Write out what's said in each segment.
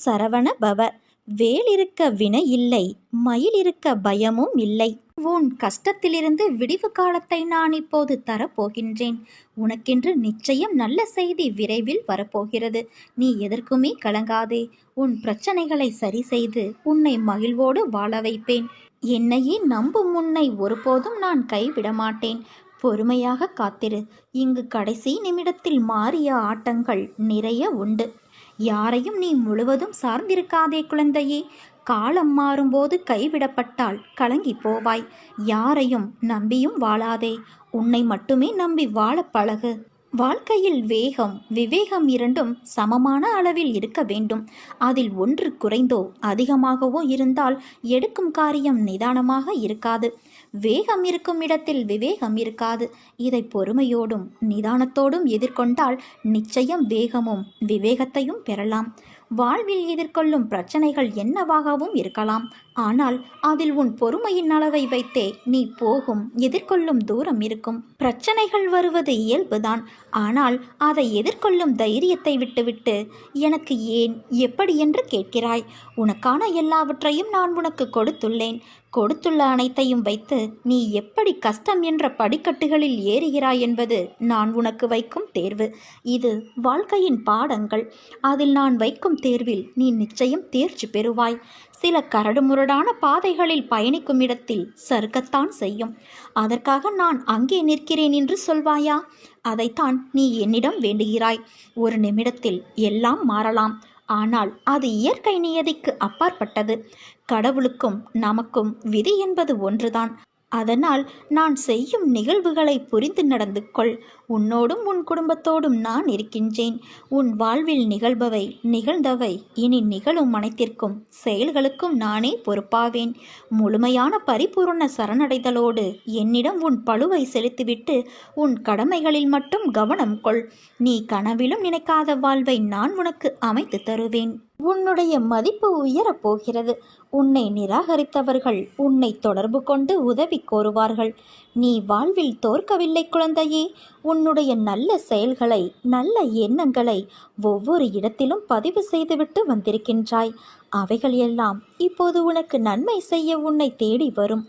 சரவண பவ. வேல் இருக்க வினை இல்லை, மயில் இருக்க பயமும் இல்லை. உன் கஷ்டத்திலிருந்து விடிவு காலத்தை நான் இப்போது தரப்போகின்றேன். உனக்கென்று நிச்சயம் நல்ல செய்தி விரைவில் வரப்போகிறது. நீ எதற்குமே கலங்காதே. உன் பிரச்சனைகளை சரி செய்து உன்னை மகிழ்வோடு வாழ வைப்பேன். என்னையே நம்பும் உன்னை ஒருபோதும் நான் கைவிட மாட்டேன். பொறுமையாக காத்திரு. இங்கு கடைசி நிமிடத்தில் மாறிய ஆட்டங்கள் நிறைய உண்டு. யாரையும் நீ முழுவதும் சார்ந்திருக்காதே குழந்தையே. காலம் மாறும்போது கைவிடப்பட்டால் கலங்கி போவாய். யாரையும் நம்பியும் வாழாதே. உன்னை மட்டுமே நம்பி வாழ பழகு. வாழ்க்கையில் வேகம் விவேகம் இரண்டும் சமமான அளவில் இருக்க வேண்டும். அதில் ஒன்று குறைந்தோ அதிகமாகவோ இருந்தால் எடுக்கும் காரியம் நிதானமாக இருக்காது. வேகம் இருக்கும் இடத்தில் விவேகம் இருக்காது. இதை பொறுமையோடும் நிதானத்தோடும் எதிர்கொண்டால் நிச்சயம் வேகமும் விவேகத்தையும் பெறலாம். வாழ்வில் எதிர்கொள்ளும் பிரச்சனைகள் என்னவாகவும் இருக்கலாம். ஆனால் அதில் உன் பொறுமையின் அளவை வைத்தே நீ போகும் எதிர்கொள்ளும் தூரம் இருக்கும். பிரச்சனைகள் வருவது இயல்புதான். ஆனால் அதை எதிர்கொள்ளும் தைரியத்தை விட்டுவிட்டு எனக்கு ஏன் எப்படி என்று கேட்கிறாய். உனக்கான எல்லாவற்றையும் நான் உனக்கு கொடுத்துள்ளேன். கொடுத்துள்ள அனைத்தையும் வைத்து நீ எப்படி கஷ்டம் என்ற படிக்கட்டுகளில் ஏறுகிறாய் என்பது நான் உனக்கு வைக்கும் தேர்வு. இது வாழ்க்கையின் பாடங்கள். அதில் நான் வைக்கும் தேர்வில் நீ நிச்சயம் தேர்ச்சி பெறுவாய். சில கரடுமுரடான பாதைகளில் பயணிக்கும் இடத்தில் சறுக்கத்தான் செய்யும். அதற்காக நான் அங்கே நிற்கிறேன் என்று சொல்வாயா? அதைத்தான் நீ என்னிடம் வேண்டுகிறாய். ஒரு நிமிடத்தில் எல்லாம் மாறலாம். ஆனால் அது இயற்கை நியதிக்கு அப்பாற்பட்டது. கடவுளுக்கும் நமக்கும் விதி என்பது ஒன்றுதான். அதனால் நான் செய்யும் நிகழ்வுகளை புரிந்து நடந்து கொள். உன்னோடும் உன் குடும்பத்தோடும் நான் இருக்கின்றேன். உன் வாழ்வில் நிகழ்பவை நிகழ்ந்தவை இனி நிகழும் அனைத்திற்கும் செயல்களுக்கும் நானே பொறுப்பாவேன். முழுமையான பரிபூர்ண சரணடைதலோடு என்னிடம் உன் பளுவை செலுத்திவிட்டு உன் கடமைகளில் மட்டும் கவனம் கொள். நீ கனவிலும் நினைக்காத வாழ்வை நான் உனக்கு அமைத்து தருவேன். உன்னுடைய மதிப்பு உயரப் போகிறது. உன்னை நிராகரித்தவர்கள் உன்னை தொடர்பு கொண்டு உதவி கோருவார்கள். நீ வாழ்வில் தோற்கவில்லை குழந்தையே. உன்னுடைய நல்ல செயல்களை நல்ல எண்ணங்களை ஒவ்வொரு இடத்திலும் பதிவு செய்துவிட்டு வந்திருக்கின்றாய். அவைகள் எல்லாம் இப்போது உனக்கு நன்மை செய்ய உன்னை தேடி வரும்.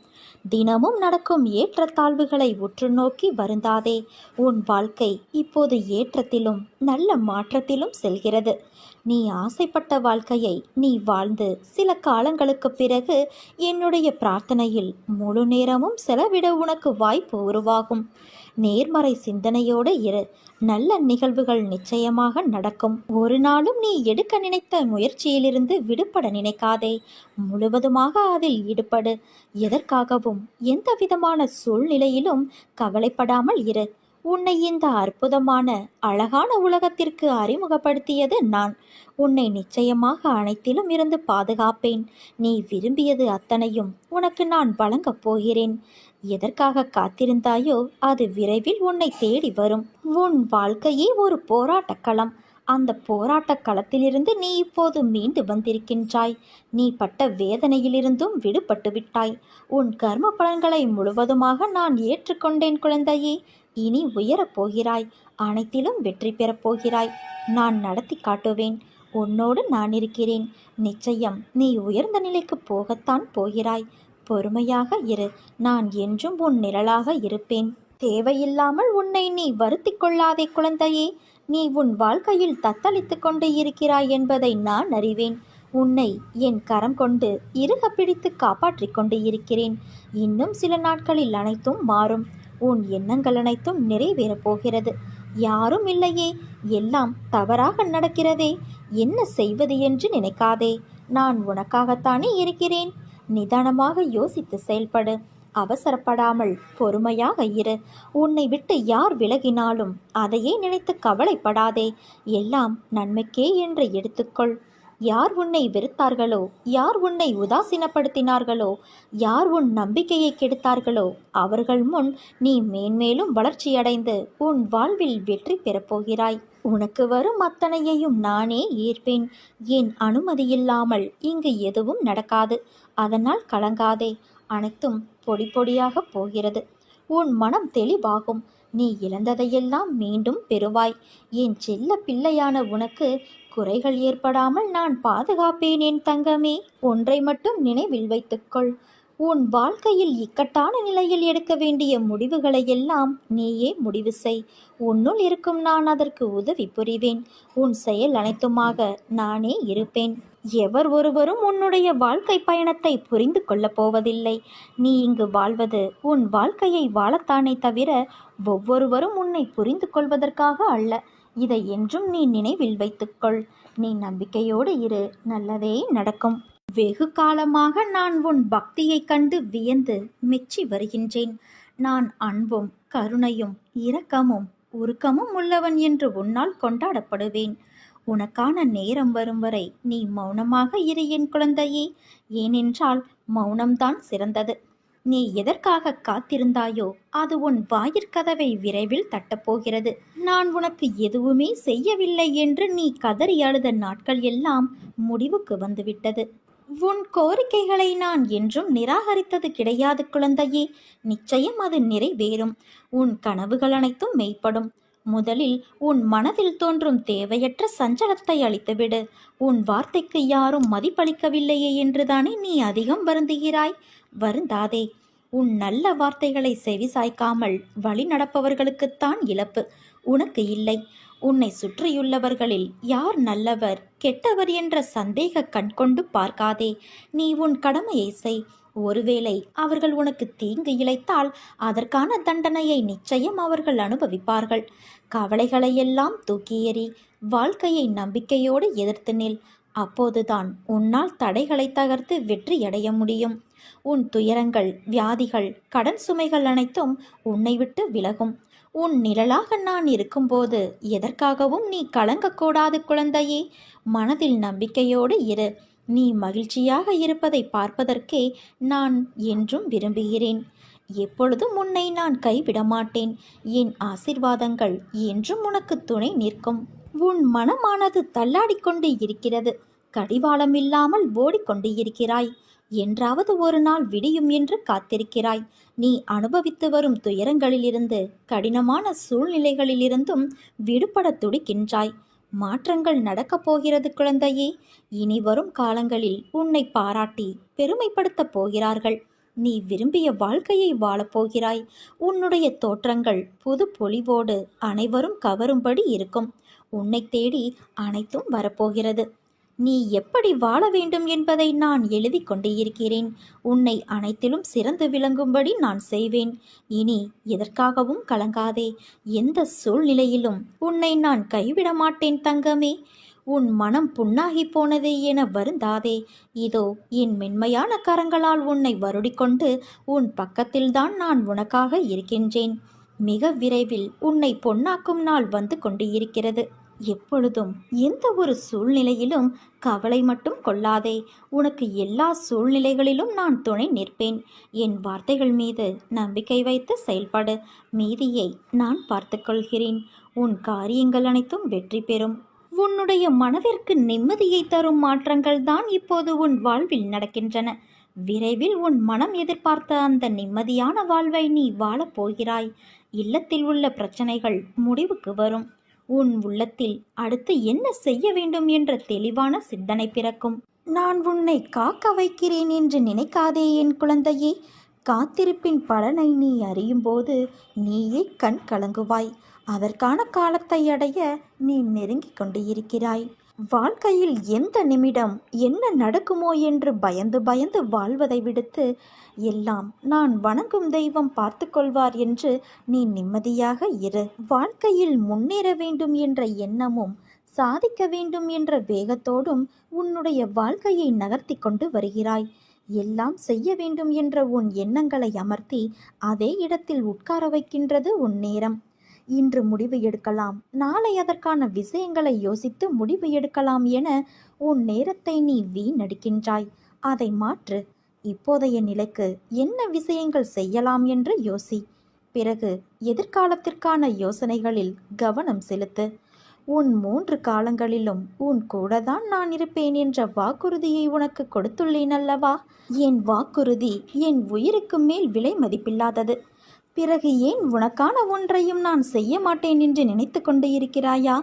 தினமும் நடக்கும் ஏற்றத்தாழ்வுகளை உற்று நோக்கி வருந்தாதே. உன் வாழ்க்கை இப்போது ஏற்றத்திலும் நல்ல மாற்றத்திலும் செல்கிறது. நீ ஆசைப்பட்ட வாழ்க்கையை நீ வாழ்ந்து சில காலங்களுக்கு பிறகு என்னுடைய பிரார்த்தனையில் முழு நேரமும் செலவிட உனக்கு வாய்ப்பு உருவாகும். நேர்மறை சிந்தனையோடு இரு. நல்ல நிகழ்வுகள் நிச்சயமாக நடக்கும். ஒரு நாளும் நீ எடுக்க நினைத்த முயற்சியிலிருந்து விடுபட நினைக்காதே. முழுவதுமாக அதில் ஈடுபடு. எதற்காகவும் எந்த விதமான சூழ்நிலையிலும் கவலைப்படாமல் இரு. உன்னை இந்த அற்புதமான அழகான உலகத்திற்கு அறிமுகப்படுத்தியது நான். உன்னை நிச்சயமாக அனைத்திலும் இருந்து பாதுகாப்பேன். நீ விரும்பியது அத்தனையும் உனக்கு நான் வழங்கப் போகிறேன். எதற்காக காத்திருந்தாயோ அது விரைவில் உன்னை தேடி வரும். உன் வாழ்க்கையே ஒரு போராட்டக் களம். அந்த போராட்ட களத்திலிருந்து நீ இப்போது மீண்டு வந்திருக்கின்றாய். நீ பட்ட வேதனையிலிருந்தும் விடுபட்டு விட்டாய். உன் கர்ம பலன்களை முழுவதுமாக நான் ஏற்றுக்கொண்டேன் குழந்தையே. இனி உயரப் போகிறாய். அனைத்திலும் வெற்றி பெறப் போகிறாய். நான் நடத்தி காட்டுவேன். உன்னோடு நான் இருக்கிறேன். நிச்சயம் நீ உயர்ந்த நிலைக்கு போகத்தான் போகிறாய். பொறுமையாக இரு. நான் என்றும் உன் நிழலாக இருப்பேன். தேவையில்லாமல் உன்னை நீ வருத்தி கொள்ளாதே குழந்தையே. நீ உன் வாழ்க்கையில் தத்தளித்து கொண்டு இருக்கிறாய் என்பதை நான் அறிவேன். உன்னை என் கரம் கொண்டு இறுக பிடித்து காப்பாற்றிக் கொண்டு இருக்கிறேன். இன்னும் சில நாட்களில் அனைத்தும் மாறும். உன் எண்ணங்கள் அனைத்தும் நிறைவேறப் போகிறது. யாரும் இல்லையே, எல்லாம் தவறாக நடக்கிறதே, என்ன செய்வது என்று நினைக்காதே. நான் உனக்காகத்தானே இருக்கிறேன். நிதானமாக யோசித்து செயல்படு. அவசரப்படாமல் பொறுமையாக இரு. உன்னை விட்டு யார் விலகினாலும் அதையே நினைத்து கவலைப்படாதே. எல்லாம் நன்மைக்கே என்று எடுத்துக்கொள். யார் உன்னை வெறுத்தார்களோ, யார் உன்னை உதாசீனப்படுத்தினார்களோ, யார் உன் நம்பிக்கையை கெடுத்தார்களோ அவர்கள் முன் நீ மேன்மேலும் வளர்ச்சியடைந்து உன் வாழ்வில் வெற்றி பெறப்போகிறாய். உனக்கு வரும் அத்தனையையும் நானே ஏற்பேன். என் அனுமதியில்லாமல் இங்கு எதுவும் நடக்காது. அதனால் கலங்காதே. அனைத்தும் பொடி பொடியாக போகிறது. உன் மனம் தெளிவாகும். நீ இழந்ததையெல்லாம் மீண்டும் பெறுவாய். என் செல்ல பிள்ளையான உனக்கு குறைகள் ஏற்படாமல் நான் பாதுகாப்பேன் என் தங்கமே. ஒன்றை மட்டும் நினைவில் வைத்துக்கொள். உன் வாழ்க்கையில் இக்கட்டான நிலையில் எடுக்க வேண்டிய முடிவுகளை எல்லாம் நீயே முடிவு செய். உன்னுள் இருக்கும் நான் அதற்கு உதவி புரிவேன். உன் செயல் அனைத்துமாக நானே இருப்பேன். எவர் ஒருவரும் உன்னுடைய வாழ்க்கை பயணத்தை புரிந்து கொள்ளப் போவதில்லை. நீ இங்கு வாழ்வது உன் வாழ்க்கையை வாழத்தானே தவிர ஒவ்வொருவரும் உன்னை புரிந்து கொள்வதற்காக அல்ல. இதை என்றும் நீ நினைவில் வைத்துக்கொள். நீ நம்பிக்கையோடு இரு, நல்லதே நடக்கும். வெகு காலமாக நான் உன் பக்தியை கண்டு வியந்து மெச்சி வருகின்றேன். நான் அன்பும் கருணையும் இரக்கமும் உருக்கமும் உள்ளவன் என்று உன்னால் கொண்டாடப்படுவேன். உனக்கான நேரம் வரும் வரை நீ மௌனமாக இரு என் குழந்தையே. ஏனென்றால் மௌனம்தான் சிறந்தது. நீ எதற்காக காத்திருந்தாயோ அது உன் வாயிற்கதவை விரைவில் தட்டப்போகிறது. நான் உனக்கு எதுவுமே செய்யவில்லை என்று நீ கதறி அழுத நாட்கள் எல்லாம் முடிவுக்கு வந்துவிட்டது. உன் கோரிக்கைகளை நான் என்றும் நிராகரித்தது கிடையாது குழந்தையே. நிச்சயம் அது நிறைவேறும். உன் கனவுகள் அனைத்தும் மெய்ப்படும். முதலில் உன் மனதில் தோன்றும் தேவையற்ற சஞ்சலத்தை அழித்துவிடு. உன் வார்த்தைக்கு யாரும் மதிப்பளிக்கவில்லையே என்றுதானே நீ அதிகம் வருந்துகிறாய். வருந்தாதே. உன் நல்ல வார்த்தைகளை செவிசாய்க்காமல் வழி நடப்பவர்களுக்குத்தான் இழப்பு, உனக்கு இல்லை. உன்னை சுற்றியுள்ளவர்களில் யார் நல்லவர் கெட்டவர் என்ற சந்தேக கண் கொண்டு பார்க்காதே. நீ உன் கடமையை செய். ஒருவேளை அவர்கள் உனக்கு தீங்கு இழைத்தால் அதற்கான தண்டனையை நிச்சயம் அவர்கள் அனுபவிப்பார்கள். கவலைகளையெல்லாம் தூக்கி எறி. வாழ்க்கையை நம்பிக்கையோடு எதிர்த்து நில். அப்போதுதான் உன்னால் தடைகளை தகர்த்து வெற்றியடைய முடியும். உன் துயரங்கள், வியாதிகள், கடன் சுமைகள் அனைத்தும் உன்னை விட்டு விலகும். உன் நிழலாக நான் இருக்கும்போது எதற்காகவும் நீ கலங்கக்கூடாது குழந்தையே. மனதில் நம்பிக்கையோடு இரு. நீ மகிழ்ச்சியாக இருப்பதை பார்ப்பதற்கே நான் என்றும் விரும்புகிறேன். எப்பொழுதும் உன்னை நான் கைவிட மாட்டேன். என் ஆசீர்வாதங்கள் என்றும் உனக்கு துணை நிற்கும். உன் மனமானது தள்ளாடிக்கொண்டு இருக்கிறது. கடிவாளம் இல்லாமல் ஓடிக்கொண்டு இருக்கிறாய். என்றாவது ஒரு நாள் விடியும் என்று காத்திருக்கிறாய். நீ அனுபவித்து வரும் துயரங்களிலிருந்து, கடினமான சூழ்நிலைகளிலிருந்தும் விடுபட துடிக்கின்றாய். மாற்றங்கள் நடக்கப் போகிறது குழந்தையே. இனி வரும் காலங்களில் உன்னை பாராட்டி பெருமைப்படுத்தப் போகிறார்கள். நீ விரும்பிய வாழ்க்கையை வாழப்போகிறாய். உன்னுடைய தோற்றங்கள் புது பொலிவோடு அனைவரும் கவரும்படி இருக்கும். உன்னை தேடி அனைத்தும் வரப்போகிறது. நீ எப்படி வாழ வேண்டும் என்பதை நான் எழுதி கொண்டு இருக்கிறேன். உன்னை அனைத்திலும் சிறந்து விளங்கும்படி நான் செய்வேன். இனி எதற்காகவும் கலங்காதே. எந்த சூழ்நிலையிலும் உன்னை நான் கைவிட மாட்டேன் தங்கமே. உன் மனம் புண்ணாகி போனதே என வருந்தாதே. இதோ என் மென்மையான கரங்களால் உன்னை வருடிக்கொண்டு உன் பக்கத்தில்தான் நான் உனக்காக இருக்கின்றேன். மிக விரைவில் உன்னை பொன்னாக்கும் நாள் வந்து கொண்டு இருக்கிறது. எப்பொழுதும் எந்த ஒரு சூழ்நிலையிலும் கவலை மட்டும் கொள்ளாதே. உனக்கு எல்லா சூழ்நிலைகளிலும் நான் துணை நிற்பேன். என் வார்த்தைகள் மீது நம்பிக்கை வைத்து செயல்படு. மீதியை நான் பார்த்துக்கொள்கிறேன். உன் காரியங்கள் அனைத்தும் வெற்றி பெறும். உன்னுடைய மனதிற்கு நிம்மதியை தரும் மாற்றங்கள் தான் இப்போது உன் வாழ்வில் நடக்கின்றன. விரைவில் உன் மனம் எதிர்பார்த்த அந்த நிம்மதியான வாழ்வை நீ வாழப்போகிறாய். இல்லத்தில் உள்ள பிரச்சனைகள் முடிவுக்கு வரும். உன் உள்ளத்தில் அடுத்து என்ன செய்ய வேண்டும் என்ற தெளிவான சிந்தனை பிறக்கும். நான் உன்னை காக்க வைக்கிறேன் என்று நினைக்காதே என் குழந்தையே. காத்திருப்பின் பலனை நீ அறியும்போது நீயே கண் கலங்குவாய். அதற்கான காலத்தை அடைய நீ நெருங்கிக் கொண்டு இருக்கிறாய். வாழ்க்கையில் எந்த நிமிடம் என்ன நடக்குமோ என்று பயந்து பயந்து வாழ்வதை விடுத்து, எல்லாம் நான் வணங்கும் தெய்வம் பார்த்து கொள்வார் என்று நீ நிம்மதியாக இரு. வாழ்க்கையில் முன்னேற வேண்டும் என்ற எண்ணமும் சாதிக்க வேண்டும் என்ற வேகத்தோடும் உன்னுடைய வாழ்க்கையை நகர்த்தி கொண்டு வருகிறாய். எல்லாம் செய்ய வேண்டும் என்ற உன் எண்ணங்களை அமர்த்தி அதே இடத்தில் உட்கார வைக்கின்றது உன் நேரம். இன்று முடிவு எடுக்கலாம், நாளை அதற்கான விஷயங்களை யோசித்து முடிவு எடுக்கலாம் என உன் நேரத்தை நீ வீணடிக்கின்றாய். அதை மாற்று. இப்போதைய நிலைக்கு என்ன விஷயங்கள் செய்யலாம் என்று யோசி. பிறகு எதிர்காலத்திற்கான யோசனைகளில் கவனம் செலுத்து. உன் 3 காலங்களிலும் உன் கூடதான் நான் இருப்பேன் என்ற வாக்குறுதியை உனக்கு கொடுத்துள்ளேன் அல்லவா? என் வாக்குறுதி என் உயிருக்கு மேல் விலை மதிப்பில்லாதது. பிறகு ஏன் உனக்கான ஒன்றையும் நான் செய்ய மாட்டேன் என்று நினைத்து கொண்டு இருக்கிறாயா?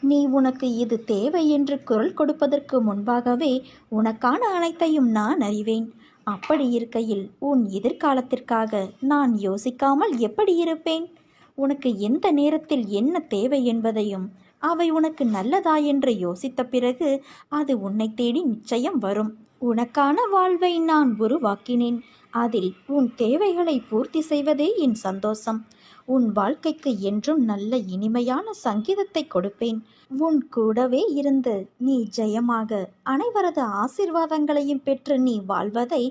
நீ உனக்கு இது தேவை என்று குரல் கொடுப்பதற்கு முன்பாகவே உனக்கான அனைத்தையும் நான் அறிவேன். அப்படி இருக்கையில் உன் எதிர்காலத்திற்காக நான் யோசிக்காமல் எப்படி இருப்பேன்? உனக்கு எந்த நேரத்தில் என்ன தேவை என்பதையும் அவை உனக்கு நல்லதா என்று யோசித்த பிறகு அது உன்னை தேடி நிச்சயம் வரும். உனக்கான வாழ்வை நான் உருவாக்கினேன். அதில் உன் தேவைகளை பூர்த்தி செய்வதே என் சந்தோஷம். உன் வாழ்க்கைக்கு என்றும் நல்ல இனிமையான சங்கீதத்தை கொடுப்பேன். உன் கூடவே இருந்து நீ ஜெயமாக அனைவரது ஆசீர்வாதங்களையும் பெற்று நீ வாழ்வதை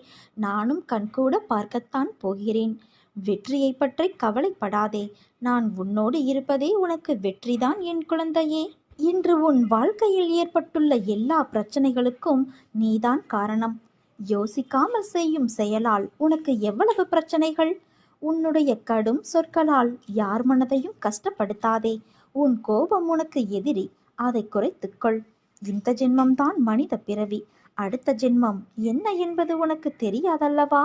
நானும் கண்கூட பார்க்கத்தான் போகிறேன். வெற்றியை பற்றி கவலைப்படாதே. நான் உன்னோடு இருப்பதே உனக்கு வெற்றிதான் என் குழந்தையே. இன்று உன் வாழ்க்கையில் ஏற்பட்டுள்ள எல்லா பிரச்சனைகளுக்கும் நீதான் காரணம். யோசிக்காமல் செய்யும் செயலால் உனக்கு எவ்வளவு பிரச்சனைகள்! உன்னுடைய கடும் சொற்களால் யார் மனதையும் கஷ்டப்படுத்தாதே. உன் கோபம் உனக்கு எதிரி, அதை குறைத்துக்கொள். இந்த ஜென்மம்தான் மனித பிறவி. அடுத்த ஜென்மம் என்ன என்பது உனக்கு தெரியாதல்லவா?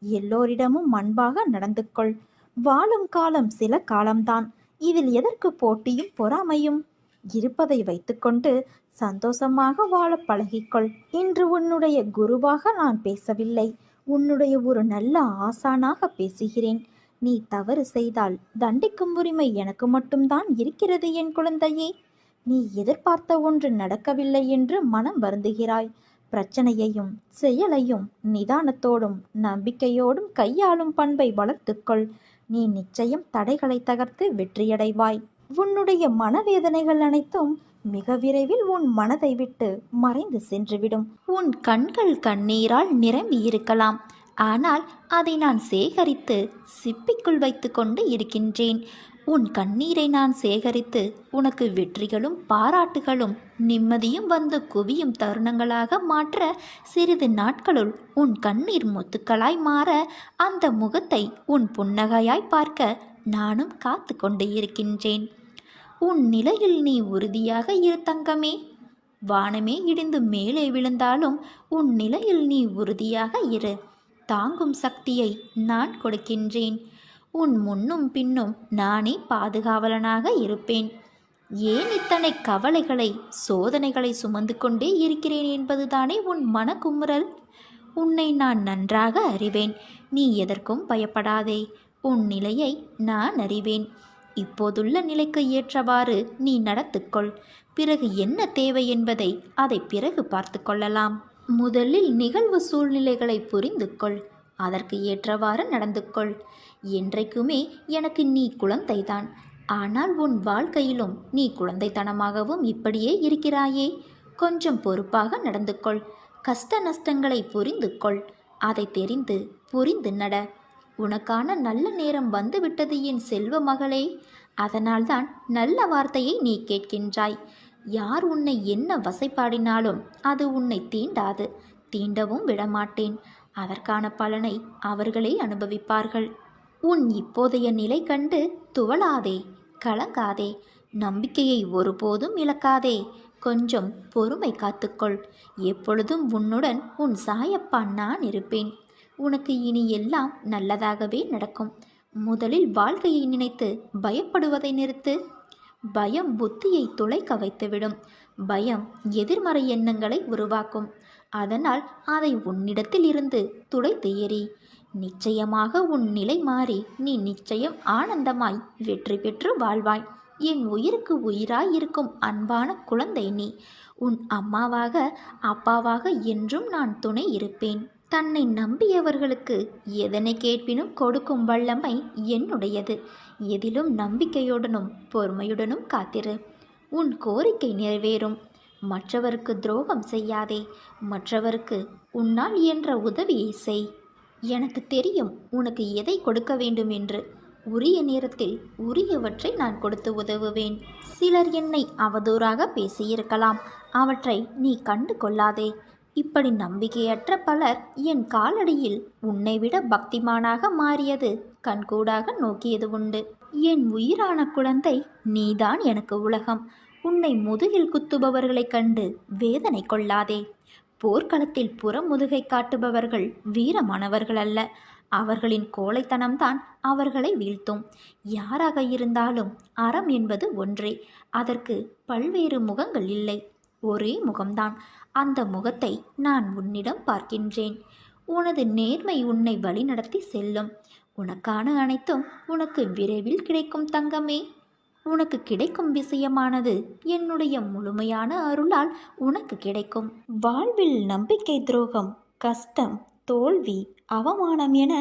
எல்லோரிடமும் அன்பாக நடந்து கொள். வாழும் காலம் சில காலம்தான். இதில் எதற்கு போட்டியும் பொறாமையும்? இருப்பதை வைத்துக்கொண்டு சந்தோஷமாக வாழ பழகிக்கொள். இன்று உன்னுடைய குருவாக நான் பேசவில்லை, உன்னுடைய ஒரு நல்ல ஆசானாக பேசுகிறேன். நீ தவறு செய்தால் தண்டிக்கும் உரிமை எனக்கு மட்டும்தான் இருக்கிறது என் குழந்தையே. நீ எதிர்பார்த்த ஒன்று நடக்கவில்லை என்று மனம் வருந்துகிறாய். பிரச்சனையையும் செயலையும் நிதானத்தோடும் நம்பிக்கையோடும் கையாளும் பண்பை வளர்த்துக்கொள். நீ நிச்சயம் தடைகளை தகர்த்து வெற்றியடைவாய். உன்னுடைய மனவேதனைகள் அனைத்தும் மிக விரைவில் உன் மனதை விட்டு மறைந்து சென்றுவிடும். உன் கண்கள் கண்ணீரால் நிரம்பி இருக்கலாம், ஆனால் அதை நான் சேகரித்து சிப்பிக்குள் வைத்து கொண்டு இருக்கின்றேன். உன் கண்ணீரை நான் சேகரித்து உனக்கு வெற்றிகளும் பாராட்டுகளும் நிம்மதியும் வந்து குவியும் தருணங்களாக மாற்ற சிறிது நாட்களுள் உன் கண்ணீர் முத்துக்களாய் மாற அந்த முகத்தை உன் புன்னகையாய் பார்க்க நானும் காத்து கொண்டு இருக்கின்றேன். உன் நிலையில் நீ உறுதியாக இரு தங்கமே. வானமே இடிந்து மேலே விழுந்தாலும் உன் நிலையில் நீ உறுதியாக இரு. தாங்கும் சக்தியை நான் கொடுக்கின்றேன். உன் முன்னும் பின்னும் நானே பாதுகாவலனாக இருப்பேன். ஏன் இத்தனை கவலைகளை சோதனைகளை சுமந்து கொண்டே இருக்கிறேன் என்பதுதானே உன் மனக்குமுறல்? உன்னை நான் நன்றாக அறிவேன். நீ எதற்கும் பயப்படாதே. உன் நிலையை நான் அறிவேன். இப்போதுள்ள நிலைக்கு ஏற்றவாறு நீ நடத்துக்கொள். பிறகு என்ன தேவை என்பதை அதை பிறகு பார்த்து கொள்ளலாம். முதலில் நிகழ்வு சூழ்நிலைகளை புரிந்து கொள். அதற்கு ஏற்றவாறு நடந்து கொள். என்றைக்குமே எனக்கு நீ குழந்தைதான். ஆனால் உன் வாழ்க்கையிலும் நீ குழந்தைத்தனமாகவும் இப்படியே இருக்கிறாயே. கொஞ்சம் பொறுப்பாக நடந்து கொள். கஷ்ட நஷ்டங்களை புரிந்து கொள். அதை தெரிந்து புரிந்து நட. உனக்கான நல்ல நேரம் வந்துவிட்டது என் செல்வ மகளே. அதனால்தான் நல்ல வார்த்தையை நீ கேட்கின்றாய். யார் உன்னை என்ன வசைப்பாடினாலும் அது உன்னை தீண்டாது. தீண்டவும் விடமாட்டேன். அதற்கான பலனை அவர்களே அனுபவிப்பார்கள். உன் இப்போதைய நிலை கண்டு துவளாதே, கலங்காதே. நம்பிக்கையை ஒருபோதும் இழக்காதே. கொஞ்சம் பொறுமை காத்துக்கொள். எப்பொழுதும் உன்னுடன் உன் சாயப்பா நான் இருப்பேன். உனக்கு இனி எல்லாம் நல்லதாகவே நடக்கும். முதலில் வாழ்க்கையை நினைத்து பயப்படுவதை நிறுத்து. பயம் புத்தியை துளைக்க வைத்துவிடும். பயம் எதிர்மறை எண்ணங்களை உருவாக்கும். அதனால் அதை உன்னிடத்தில் இருந்து துடைத்து எறி. நிச்சயமாக உன் நிலை மாறி நீ நிச்சயம் ஆனந்தமாய் வெற்றி பெற்று வாழ்வாய். என் உயிருக்கு உயிராய் இருக்கும் அன்பான குழந்தை நீ. உன் அம்மாவாக அப்பாவாக என்றும் நான் துணை இருப்பேன். தன்னை நம்பியவர்களுக்கு எதனை கேட்பினும் கொடுக்கும் வல்லமை என்னுடையது. எதிலும் நம்பிக்கையுடனும் பொறுமையுடனும் காத்திரு. உன் கோரிக்கை நிறைவேறும். மற்றவருக்கு துரோகம் செய்யாதே. மற்றவருக்கு உன்னால் இயன்ற உதவியை செய். எனக்கு தெரியும் உனக்கு எதை கொடுக்க வேண்டும் என்று. உரிய நேரத்தில் உரியவற்றை நான் கொடுத்து உதவுவேன். சிலர் என்னை அவதூறாக பேசியிருக்கலாம். அவற்றை நீ கண்டு கொள்ளாதே. இப்படி நம்பிக்கையற்ற பலர் என் காலடியில் உன்னை விட பக்திமானாக மாறியது கண்கூடாக நோக்கியது உண்டு. என் உயிரான குழந்தை, நீதான் எனக்கு உலகம். உன்னை முதுகில் குத்துபவர்களைக் கண்டு வேதனை கொள்ளாதே. போர்க்களத்தில் புறமுதுகை காட்டுபவர்கள் வீரமானவர்கள் அல்ல. அவர்களின் கோழைத்தனம்தான் அவர்களை வீழ்த்தும். யாராக இருந்தாலும் அறம் என்பது ஒன்றே. அதற்கு பல்வேறு முகங்கள் இல்லை, ஒரே முகம்தான். அந்த முகத்தை நான் உன்னிடம் பார்க்கின்றேன். உனது நேர்மை உன்னை வழிநடத்தி செல்லும். உனக்கான அனைத்தும் உனக்கு விரைவில் கிடைக்கும் தங்கமே. உனக்கு கிடைக்கும் விஷயமானது என்னுடைய முழுமையான அருளால் உனக்கு கிடைக்கும். வாழ்வில் நம்பிக்கை துரோகம், கஷ்டம், தோல்வி, அவமானம் என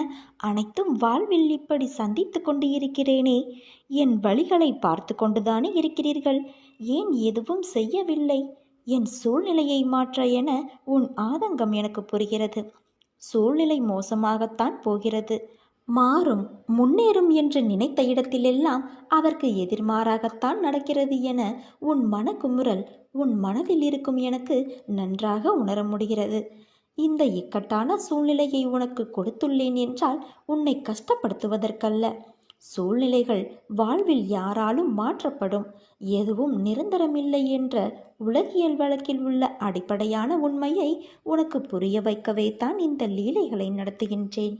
அனைத்தும் வாழ்வில் இப்படி சந்தித்து கொண்டு இருக்கிறேனே. என் வழிகளை பார்த்து கொண்டுதானே இருக்கிறீர்கள். ஏன் எதுவும் செய்யவில்லை? என் சூழ்நிலையை மாற்ற என உன் ஆதங்கம் எனக்கு புரிகிறது. சூழ்நிலை மோசமாகத்தான் போகிறது. மாறும், முன்னேறும் என்று நினைத்த இடத்திலெல்லாம் அதற்கு எதிர்மாறாகத்தான் நடக்கிறது என உன் மனக்குமுறல் உன் மனதில் இருக்கும் எனக்கு நன்றாக உணர முடிகிறது. இந்த இக்கட்டான சூழ்நிலையை உனக்கு கொடுத்துள்ளேன் என்றால் உன்னை கஷ்டப்படுத்துவதற்கல்ல. சூழ்நிலைகள் வாழ்வில் யாராலும் மாற்றப்படும், எதுவும் நிரந்தரமில்லை என்ற உலகியல் வழக்கில் உள்ள அடிப்படையான உண்மையை உனக்கு புரிய வைக்கவே தான் இந்த லீலைகளை நடத்துகின்றேன்.